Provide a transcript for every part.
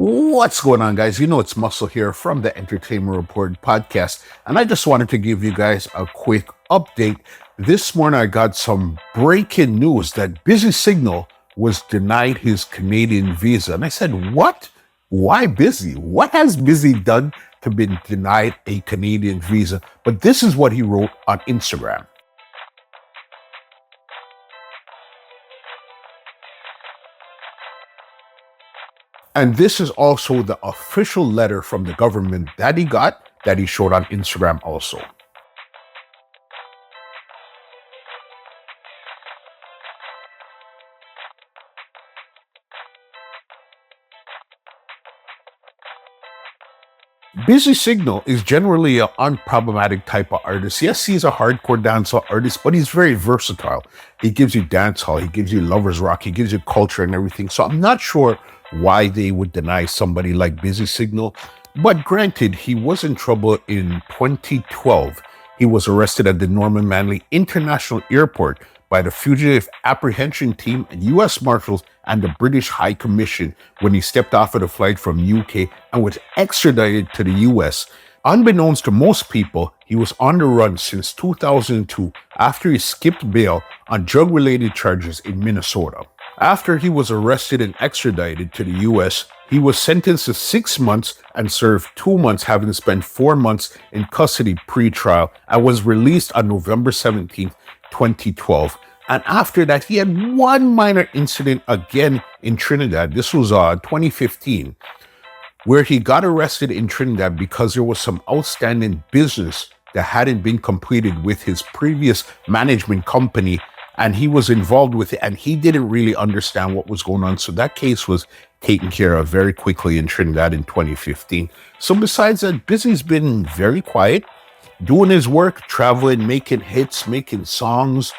What's going on, guys? You know, it's Muscle here from the Entertainment Report podcast, and I just wanted to give you guys a quick update. This morning, I got some breaking news that Busy Signal was denied his Canadian visa. And I said, what? Why Busy? What has Busy done to be denied a Canadian visa? But this is what he wrote on Instagram. And this is also the official letter from the government that he got, that he showed on Instagram also. Busy Signal is generally an unproblematic type of artist. Yes, he's a hardcore dancehall artist, but he's very versatile. He gives you dancehall, he gives you lovers rock, he gives you culture and everything. So I'm not sure why they would deny somebody like Busy Signal. But granted, he was in trouble in 2012. He was arrested at the Norman Manley International Airport by the Fugitive Apprehension Team and U.S. Marshals and the British High Commission when he stepped off of the flight from UK and was extradited to the U.S. Unbeknownst to most people, he was on the run since 2002 after he skipped bail on drug-related charges in Minnesota. After he was arrested and extradited to the U.S., he was sentenced to 6 months and served 2 months, having spent 4 months in custody pre-trial, and was released on November 17th, 2012. And after that, he had one minor incident again in Trinidad. This was 2015, where he got arrested in Trinidad because there was some outstanding business that hadn't been completed with his previous management company, and he was involved with it, and he didn't really understand what was going on. So that case was taken care of very quickly in Trinidad in 2015. So besides that, Busy's been very quiet, doing his work, traveling, making hits, making songs,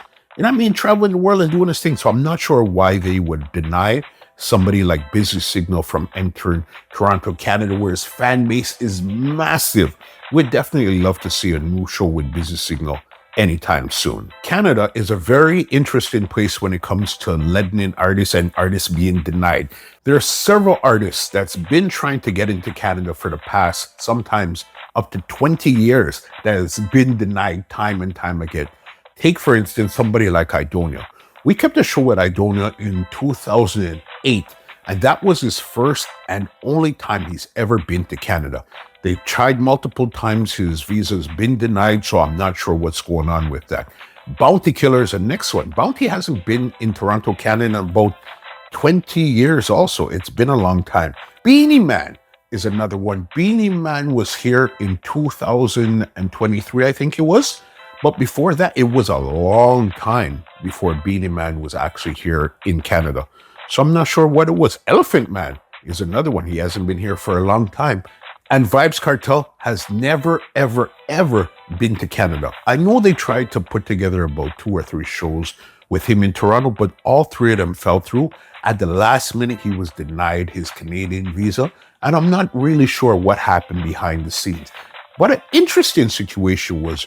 traveling the world and doing his thing. So I'm not sure why they would deny somebody like Busy Signal from entering Toronto, Canada, where his fan base is massive. We'd definitely love to see a new show with Busy Signal anytime soon. Canada is a very interesting place when it comes to letting in artists and artists being denied. There are several artists that's been trying to get into Canada for the past, sometimes up to 20 years, that has been denied time and time again. Take, for instance, somebody like Aidonia. We kept a show with Aidonia in 2008, and that was his first and only time he's ever been to Canada. They've tried multiple times. His visa's been denied, so I'm not sure what's going on with that. Bounty Killer is the next one. Bounty hasn't been in Toronto, Canada in about 20 years also. It's been a long time. Beanie Man is another one. Beanie Man was here in 2023, I think it was. But before that, it was a long time before Beanie Man was actually here in Canada. So I'm not sure what it was. Elephant Man is another one. He hasn't been here for a long time. And Vybz Kartel has never, ever, ever been to Canada. I know they tried to put together about 2 or 3 shows with him in Toronto, but all 3 of them fell through. At the last minute, he was denied his Canadian visa. And I'm not really sure what happened behind the scenes. But an interesting situation was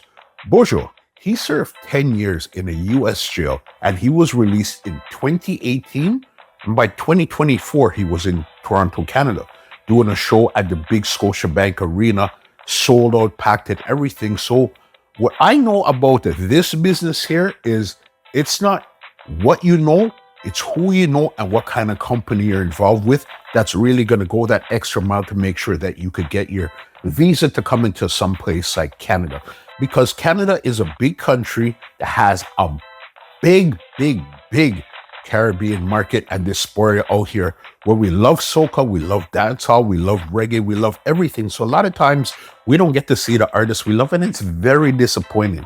Buju. He served 10 years in a U.S. jail, and he was released in 2018. And by 2024, he was in Toronto, Canada, doing a show at the big Scotiabank Arena, sold out, packed and everything. So what I know about this business here is it's not what you know, it's who you know and what kind of company you're involved with that's really going to go that extra mile to make sure that you could get your visa to come into some place like Canada. Because Canada is a big country that has a big Caribbean market and diaspora out here where we love soca, we love dancehall, we love reggae, we love everything. So a lot of times we don't get to see the artists we love, and it's very disappointing.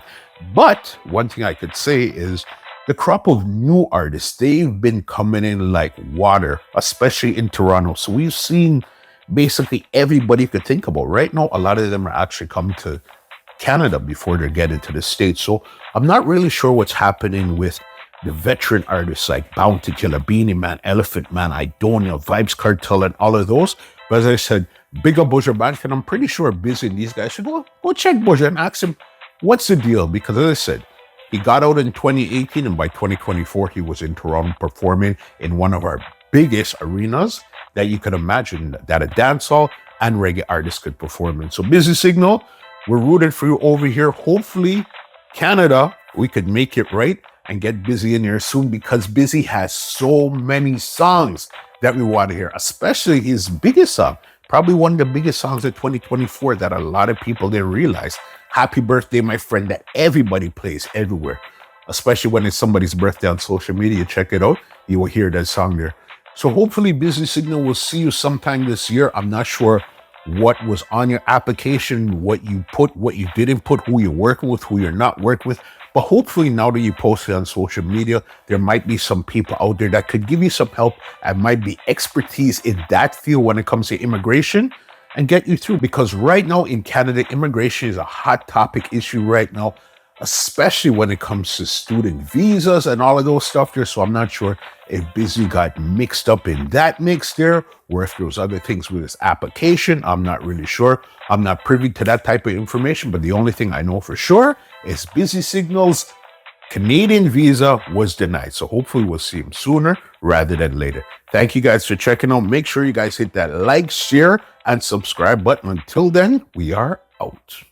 But one thing I could say is the crop of new artists, they've been coming in like water, especially in Toronto. So we've seen basically everybody you could think about. Right now, a lot of them are actually coming to Canada before they get into the States. So I'm not really sure what's happening with the veteran artists like Bounty Killer, Beanie Man, Elephant Man, Aidonia, Vybz Kartel, and all of those. But as I said, big up Buju Banton. I'm pretty sure Busy and these guys should go check Buju and ask him, what's the deal? Because as I said, he got out in 2018, and by 2024, he was in Toronto performing in one of our biggest arenas. that you could imagine that a dancehall and reggae artist could perform in. So Busy Signal, we're rooting for you over here. Hopefully, Canada, we could make it right and get Busy in here soon, because Busy has so many songs that we want to hear, especially his biggest song, probably one of the biggest songs of 2024 that a lot of people didn't realize. Happy Birthday, My Friend, that everybody plays everywhere, especially when it's somebody's birthday on social media. Check it out. You will hear that song there. So hopefully Busy Signal will see you sometime this year. I'm not sure what was on your application, what you put, what you didn't put, who you're working with, who you're not working with. But hopefully now that you post it on social media, there might be some people out there that could give you some help and might be expertise in that field when it comes to immigration and get you through. Because right now in Canada, immigration is a hot topic issue right now, especially when it comes to student visas and all of those stuff there. So I'm not sure if Busy got mixed up in that mix there, or if there was other things with his application. I'm not really sure. I'm not privy to that type of information, but the only thing I know for sure is Busy Signal's Canadian visa was denied. So hopefully we'll see him sooner rather than later. Thank you guys for checking out. Make sure you guys hit that like, share, and subscribe button. Until then, we are out.